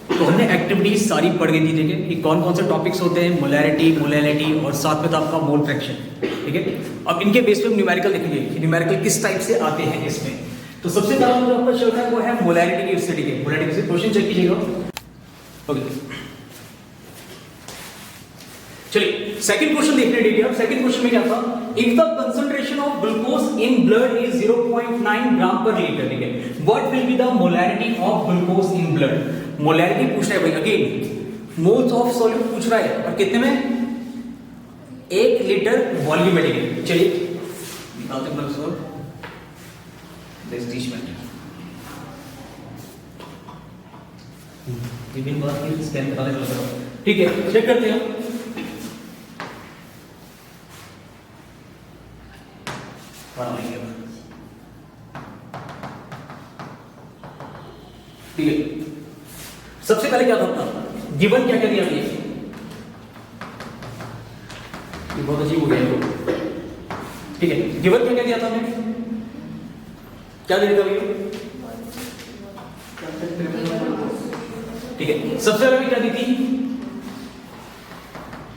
तो हमने एक्टिविटीज सारी पढ़ गई थी, ठीक है, कि कौन कौन से टॉपिक्स होते हैं, मोलैरिटी, मोलैलिटी और साथ में था आपका मोल फ्रैक्शन, ठीक है। अब इनके बेस पे हम न्यूमेरिकल देखेंगे कि न्यूमेरिकल किस टाइप से आते हैं इसमें। तो सबसे पहला जो आपका चल रहा है वो है मोलैरिटी की स्टडी के। मोलैरिटी से क्वेश्चन चेक कीजिएगा। ओके, चलिए सेकंड क्वेश्चन देखते हैं डिटेल। सेकंड क्वेश्चन में क्या था, if the concentration of glucose in blood is 0.9 ग्राम पर लीटर, ठीक है, what will be the molarity of glucose in blood. Molarity पूछ रहा है भाई, अगेन मोल्स ऑफ सॉल्यूट पूछ रहा है, और कितने में, 1 लीटर वॉल्यूम में, ठीक है। चलिए निकालते हैं अपना सॉल्व, विभिन्न बात की स्कैन करा देगा, ठीक है। चेक करते हैं, ठीक है। सबसे पहले क्या था, गिवन क्या क्या दिया गया, ये बहुत अजीब हो गया, ठीक है। गिवन क्या क्या दिया था हमें, क्या दे दिया भैया, ठीक है। सबसे पहले क्या दी थी,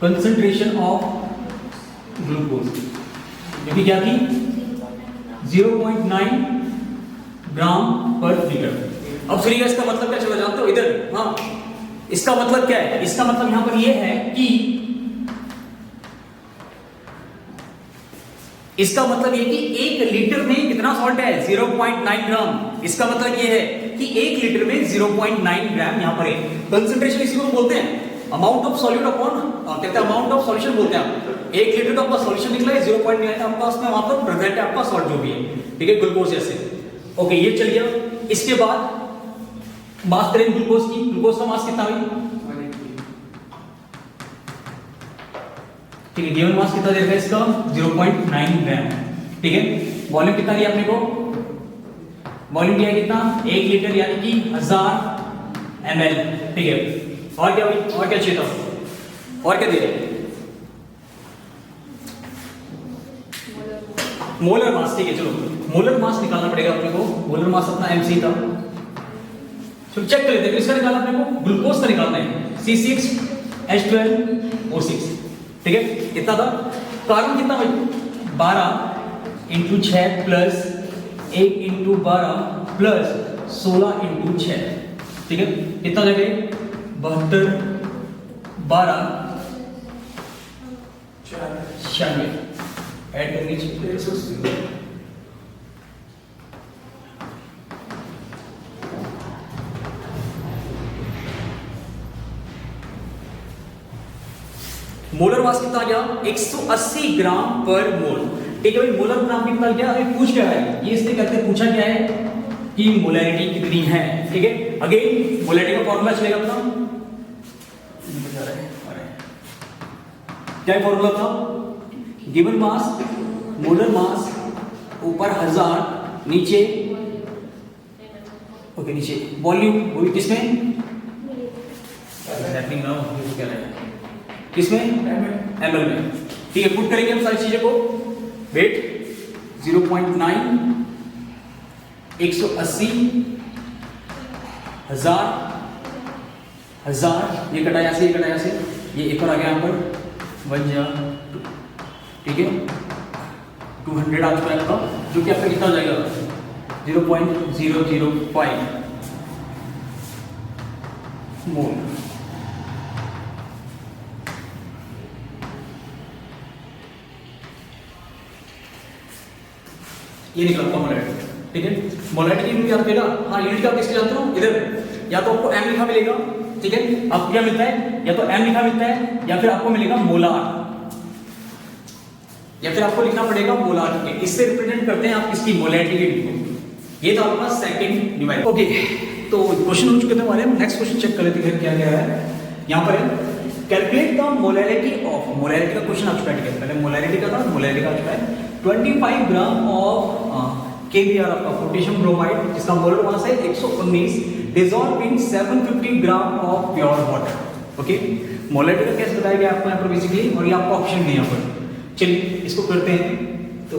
कंसंट्रेशन ऑफ ग्लूकोज, जो कि क्या थी 0.9 ग्राम पर लीटर। अब सुनिएगा इसका मतलब क्या, चला जानते हो इधर, हाँ, इसका मतलब क्या है, इसका मतलब यहां पर यह है कि इसका मतलब ये कि 1 लीटर में कितना सॉल्ट है, 0.9 ग्राम। इसका मतलब ये है कि 1 लीटर में 0.9 ग्राम यहां पर है। कंसंट्रेशन इसी को बोलते हैं अमाउंट ऑफ सॉल्यूट अपॉन, कहते हैं अमाउंट ऑफ सॉल्यूशन बोलते हैं। 1 लीटर का आपका सॉल्यूशन निकला है, 0.9 आपका उसमें वहां पर प्रेजेंट है आपका सॉल्ट जो भी है, ठीक है, ग्लूकोज जैसे। ओके, ये चल गया। इसके बाद मास करें ग्लूकोज की, ग्लूकोज का मास कितना हुई, ठीक है, गिवन मास कितना देगा इसका 0.9 ग्राम, ठीक है। वॉल्यूम कितना दिया अपने को, वॉल्यूम दिया कितना, 1 लीटर यानी कि 1000 ml, ठीक है। और क्या हुई, और क्या चाहिए था, और क्या दे रहे, मोलर मास, ठीक है। चलो मोलर मास निकालना पड़ेगा अपने को। मोलर मास अपना mc था, चलो चेक कर लेते हैं किसका निकालना अपने को, ग्लूकोज का निकालना है, C6H12O6, ठीक है। कितना था, कार्बन कितना भाई, 12 × 6 प्लस 1 × 12 प्लस 16 × 6, ठीक है। कितना हो जाएगा, 72 12 96, ऐड करेंगे 180। मोलर मास कितना आ गया, 180 ग्राम पर मोल, ठीक है भाई। मोलर ग्राम कितना गया, अभी पूछ क्या है ये, इसने कहते पूछा क्या है कि मोलैरिटी कितनी है, ठीक है। अगेन मोलैरिटी का फॉर्मूला चलेगा अपना, क्या फॉर्मूला था, गिवन मास, मोलर मास ऊपर 1000, नीचे ओके, नीचे वॉल्यूम, वो भी किसमें, किसमें, ml में, ठीक है। पुट करेंगे हम सारी चीजें को, वेट 0.9, 180, 1000, ये कटा यहाँ से, ये कटा यहाँ से, ये एक और आ गया यहाँ पर 1 जा 2, ठीक है। 200 आ चुका है आपका, जो कि आपका कितना हो जाएगा 0.005 मोल। ये निकला आपका मोलैरिटी, ठीक है। मोलैरिटी की याद रखिएगा, हाँ यूनिट का किसके जानते हो, इधर या तो आपको m लिखा मिलेगा, ठीक है। आपको क्या मिलता है, या तो m लिखा मिलता है या फिर आपको मिलेगा मोलार, या फिर आपको लिखना पड़ेगा मोलार, ठीक है। इससे रिप्रेजेंट करते हैं आप किसकी, मोलैरिटी की। ये था आपका सेकंड न्यूमेरिकल। ओके, तो क्वेश्चन हो चुके थे हमारे, नेक्स्ट क्वेश्चन चेक कर लेते हैं क्या क्या है यहाँ पर। Calculate the molarity of, molarity का क्वेश्चन आ चुका है, ठीक है। पहले मोलैरिटी का था, मोलैरिटी का आ चुका है। 25 ग्राम ऑफ KBr आपका पोटेशियम ब्रोमाइड, जिसका मोलर मास है 119, dissolve in 750 gram of pure water, okay. Molarity का कैसे बताया गया आपको यहाँ पर बेसिकली, और ये आपका ऑप्शन नहीं यहाँ पर। चलिए इसको करते हैं, तो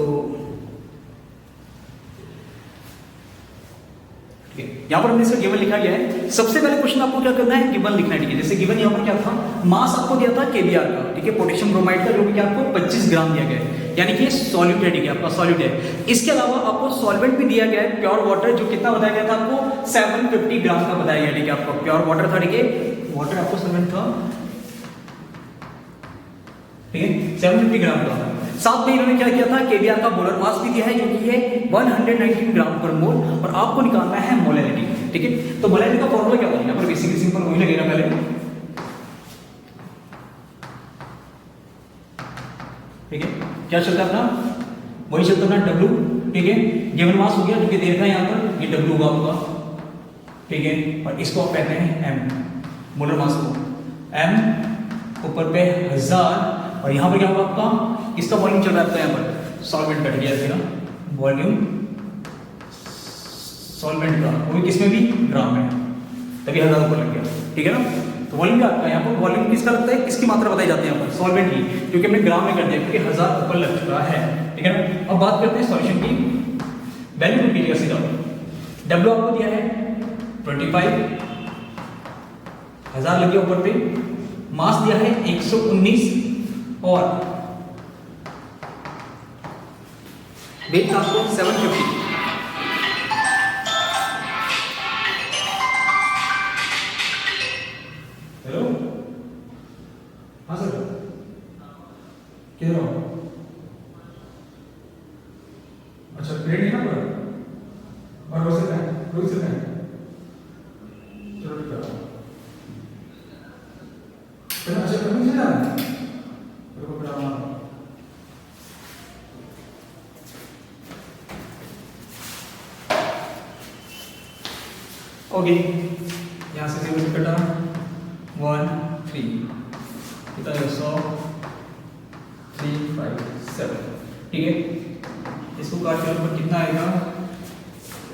ठीक है। यहाँ पर हमने इसका गिवन लिखा गया है। सबसे पहले क्वेश्चन आपको क्या करना है, गिवन लिखना है, ठीक है। जैसे गिवन यहाँ पर क्या था, मास आपको दिया था KBr का, ठीक है, पोटेशियम ब्रोमाइड का, जो कि आपको 25 ग्राम दिया गया है, यानी कि सॉल्यूट है, ठीक है, आपका सॉल्यूट है। इसके अलावा आपको सॉल्वेंट भी दिया गया है, प्योर वाटर, जो कितना बताया गया था आपको 750 ग्राम का बताया गया, ठीक है, आपको प्योर वाटर था, ठीक है, वाटर आपको सॉल्वेंट था, ठीक है, 750 ग्राम का। साथ में इन्होंने क्या किया था, KBr का मोलर मास भी दिया है, जो कि है 119 ग्राम पर मोल, और आपको निकालना है मोलैरिटी, ठीक है। तो मोलैरिटी का फॉर्मूला क्या होता है, यहाँ पर बेसिकली सिंपल वही लगेगा पहले, ठीक है, क्या चलता है अपना, वही चलता है अपना W, ठीक है, गिवन मास हो गया, जो कि दे रखा है यहाँ पर, ये W होगा आपका, ठीक है, और इसको आप कहते हैं M, मोलर मास को M ऊपर पे 1000, और यहाँ पर क्या होगा आपका, इसका वॉल्यूम चल रहा है यहाँ पर, सॉल्वेंट कट गया है ना, वॉल्यूम सॉल्वेंट का, वो भी किसमें भी ग्राम में, तभी 1000 ऊपर लग गया, ठीक है ना। तो वॉल्यूम क्या आपका यहाँ पर, वॉल्यूम किसका लगता है, किसकी मात्रा बताई जाती है यहाँ पर, सॉल्वेंट की, क्योंकि हमने ग्राम में कर दिया, क्योंकि 1000 ऊपर लग चुका है, ठीक है ना। अब बात करते हैं सॉल्यूशन की, वैल्यू पुट कीजिएगा सीधा, W आपको दिया है 25, 1000 लग गया ऊपर पे, मास दिया है 119, और वेट आपको 750, हेलो, हाँ सर, किधर हो, अच्छा प्लेट है ना पूरा, और रोज से चलो ठीक है, अच्छा कभी नहीं जा रहा, ओके, यहाँ से 0 से कटा 1 3, कितना है 100 3 5 7, ठीक है, इसको काट के ऊपर कितना आएगा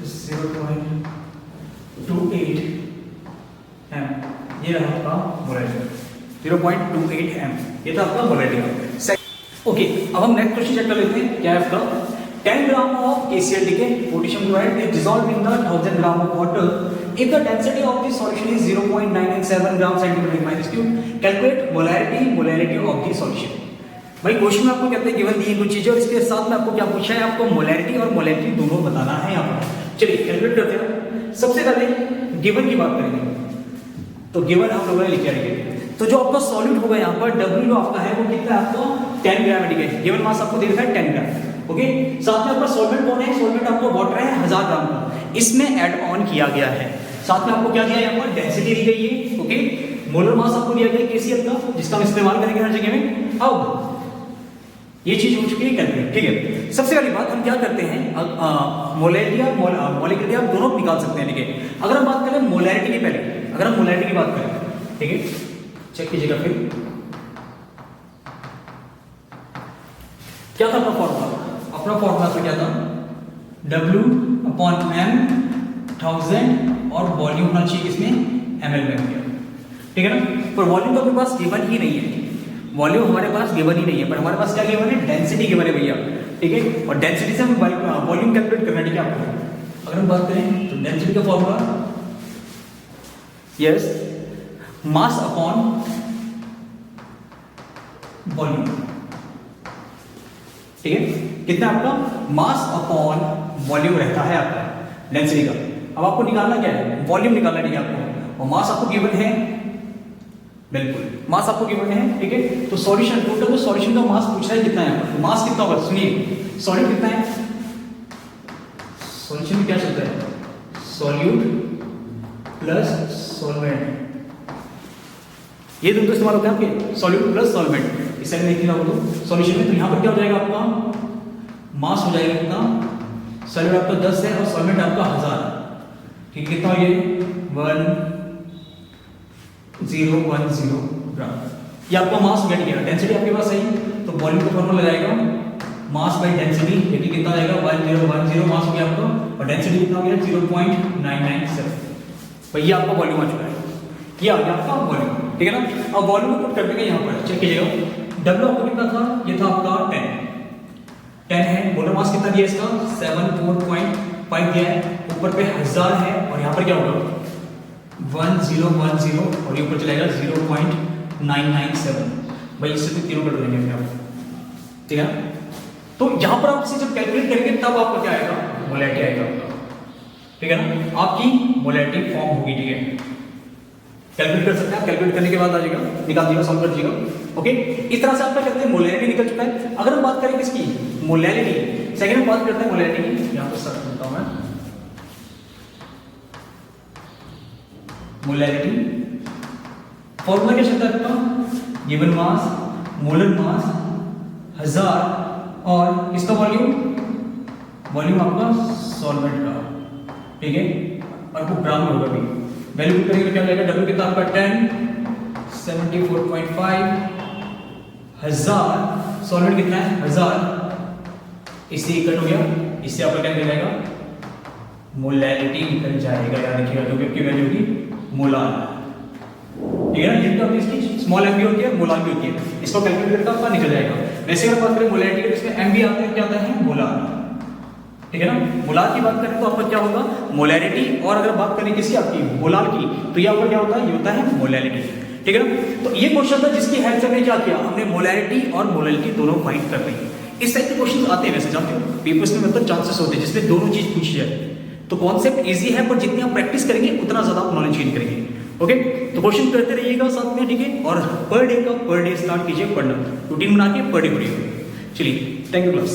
0.28 m, ये रहा आपका मोलैरिटी, 0.28 m, ये था आपका मोलैरिटी। ओके, अब हम नेक्स्ट क्वेश्चन चेक कर लेते हैं, क्या है आपका 10 ग्राम ऑफ KCl, ठीक है, potassium chloride is dissolved in the 1000 gram of water if the density of the solution is 0.997 gram centimeter minus cube, calculate molarity of the solution। भाई question में आपको कहते हैं गिवन दी कुछ चीजें, और इसके साथ में आपको क्या पूछा है, आपको मोलैरिटी और मोलैरिटी दोनों बताना है यहाँ पर। चलिए कैलकुलेट करते हैं। सबसे पहले गिवन की बात करेंगे, तो गिवन हम लोगों ने लिख आएंगे, तो जो आपका सॉल्यूट होगा यहाँ पर W जो आपका है वो कितना है, आपको 10 ग्राम, ठीक है, गिवन मास आपको दे रखा है 10 ग्राम, ओके। साथ में आपका सॉल्वेंट कौन है, सॉल्वेंट आपको वाटर है 1000 ग्राम का, इसमें ऐड ऑन किया गया है। साथ में आपको क्या दिया है, यहाँ पर डेंसिटी दी गई है, ओके, मोलर मास आपको दिया गया है KCl का, जिसका हम इस्तेमाल करेंगे हर जगह में। अब ये चीज हो चुकी है कैलकुलेट, ठीक है। सबसे पहली बात हम क्या करते हैं, मोलैरिटी और मोलिकुलरिटी आप दोनों निकाल सकते हैं, ठीक है। अगर हम बात करें मोलैरिटी की, पहले अगर हम मोलैरिटी की बात करें, ठीक है, चेक कीजिएगा फिर क्या था अपना फॉर्मूला, अपना फॉर्मूला तो क्या था, W/m 1000, और वॉल्यूम होना चाहिए इसमें ml में गया, ठीक है ना। पर वॉल्यूम तो अपने पास गिवन ही नहीं है, वॉल्यूम हमारे पास गिवन ही नहीं है, पर हमारे पास क्या गिवन है, डेंसिटी गिवन है भैया, ठीक है, और डेंसिटी से हम वॉल्यूम कैलकुलेट करना है, ठीक है आपको। अगर हम बात करें तो डेंसिटी का formula, yes, mass upon volume, ठीक है, कितना आपका मास अपॉन वॉल्यूम रहता है आपका डेंसिटी का। अब आपको निकालना क्या है, वॉल्यूम निकालना है, ठीक है आपको, और मास आपको गिवन है, बिल्कुल मास आपको गिवन है, ठीक है। तो सॉल्यूशन टोटल, तो सॉल्यूशन का मास पूछ रहा है कितना है, तो मास कितना होगा, सुनिए सॉल्यूट कितना है, सॉल्यूशन में क्या चलता है, सॉल्यूट प्लस सॉल्वेंट, ये दोनों इस्तेमाल होते हैं आपके, सॉल्यूट प्लस सॉल्वेंट। इस साइड में देखिए आपको सॉल्यूशन में, तो यहाँ पर क्या हो जाएगा आपका, मास हो जाएगा कितना, सॉल्यूट आपका 10 है और सॉल्वेंट आपका 1000, ठीक है, कितना हो ये 1010 ग्राम, ये आपका मास हो गया, ठीक है। डेंसिटी आपके पास सही, तो वॉल्यूम का फॉर्मूला लगाएगा मास बाय डेंसिटी, देखिए कितना आएगा 1010, मास हो गया आपका, और डेंसिटी कितना हो गया 0.997, तो ये आपका वॉल्यूम आ चुका है, ये आ गया आपका वॉल्यूम, ठीक है ना। अब वॉल्यूम को पुट कर देंगे यहाँ पर, चेक कीजिएगा, W आपका कितना था, ये था आपका 10 है, मोलर मास कितना दिया इसका 74.5 दिया है, ऊपर पे 1000 है, और यहाँ पर क्या होगा 1010 और ये ऊपर चलेगा 0.997। भाई इससे तो तीनों कट देंगे आप, ठीक है। तो यहाँ पर आप इसे जब कैलकुलेट करेंगे तब आपको क्या आएगा, मोलैरिटी आएगा, ठीक है ना, आपकी मोलैरिटी फॉर्म होगी, ठीक है। कैलकुलेट कर सकते हैं, कैलकुलेट करने के बाद आ जाएगा, निकाल दीजिएगा, सॉल्व कर दीजिएगा, ओके। इस तरह से आपका कहते हैं मोलैरिटी निकल चुका है। अगर हम बात करें किसकी, मोलैरिटी, सेकंड में बात करते हैं मोलैरिटी की। यहाँ पर सर्च करता हूं मैं मोलैरिटी, फॉर्मूला क्या चलता है आपका, गिवन मास, मोलर मास 1000 और इसका वॉल्यूम आपका सॉल्वेंट का, ठीक है, और वो ग्राम में होगा भी। वैल्यू पुट करेंगे तो क्या जाएगा, डब्ल्यू कितना आपका 10 74.5 1000, सॉल्वेंट कितना है 1000, इससे कट हो गया, इससे आपका क्या निकल जाएगा, मोलैरिटी निकल जाएगा। याद रखिएगा जो की वैल्यू होगी मोलार, ठीक है ना। लिमिट ऑफ इसकी स्मॉल एम भी होती है, मोलार भी होती है, इसको कैलकुलेट करके आपका निकल जाएगा। वैसे अगर बात करें मोलैरिटी की, इसमें एम भी आता है, क्या आता है मोलार, ठीक है ना। मोलार की बात करें तो आपका क्या होगा, मोलैरिटी, और अगर बात करें किसी आपकी मोलार की तो ये आपका क्या होता है, ये होता है मोलैरिटी, ठीक है ना। तो ये क्वेश्चन था जिसकी हेल्प से हमने क्या किया, हमने मोलैरिटी और मोलैरिटी दोनों फाइंड कर ली। इस टाइप के क्वेश्चन आते हैं, वैसे जानते हो पेपर्स में मतलब चांसेस होते हैं जिसमें दोनों चीज पूछी जाए। तो कॉन्सेप्ट इजी है, पर जितनी आप प्रैक्टिस करेंगे उतना ज्यादा आप नॉलेज गेन करेंगे, ओके। तो क्वेश्चन करते रहिएगा साथ में, ठीक है, और पर डे स्टार्ट कीजिए पढ़ना, रूटीन बना के पर डे पढ़िए। चलिए, थैंक यू क्लास।